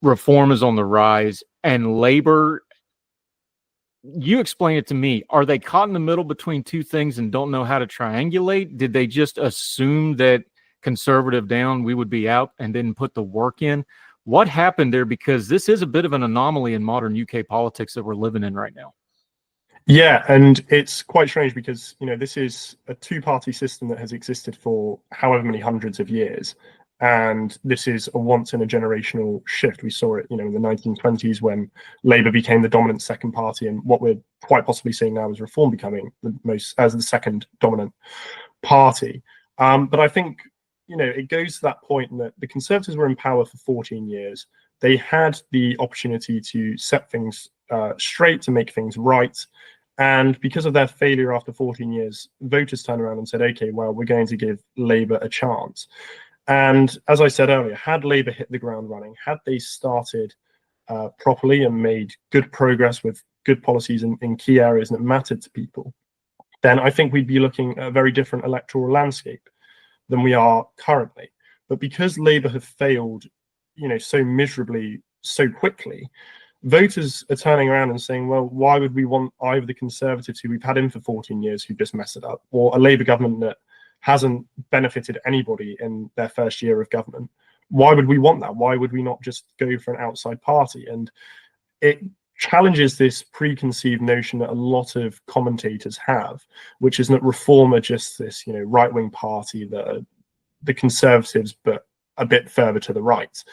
reform is on the rise, and Labor, you explain it to me. Are they caught in the middle between two things and don't know how to triangulate? Did they just assume that conservative down, we would be out, and didn't put the work in? What happened there? Because this is a bit of an anomaly in modern UK politics that we're living in right now. Yeah, and it's quite strange because, this is a two-party system that has existed for however many hundreds of years. And this is a once-in-a-generational shift. We saw it, in the 1920s when Labour became the dominant second party, and what we're quite possibly seeing now is Reform becoming the second dominant party. But I think, it goes to that point that the Conservatives were in power for 14 years. They had the opportunity to set things straight, to make things right. And because of their failure after 14 years, voters turned around and said, okay, well, we're going to give Labour a chance. And as I said earlier, had Labour hit the ground running, had they started properly and made good progress with good policies in key areas that mattered to people, then I think we'd be looking at a very different electoral landscape than we are currently. But because Labour have failed, so miserably, so quickly, voters are turning around and saying, well, why would we want either the Conservatives, who we've had in for 14 years, who just messed it up, or a Labour government that hasn't benefited anybody in their first year of government? Why would we want that? Why would we not just go for an outside party? And it challenges this preconceived notion that a lot of commentators have, which is that Reform are just this, right-wing party that are the Conservatives, but a bit further to the right.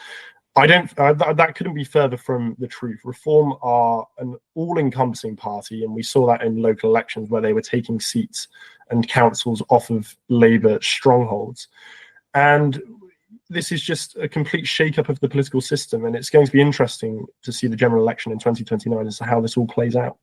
That couldn't be further from the truth. Reform are an all-encompassing party, and we saw that in local elections where they were taking seats and councils off of Labour strongholds. And this is just a complete shake-up of the political system, and it's going to be interesting to see the general election in 2029 as to how this all plays out.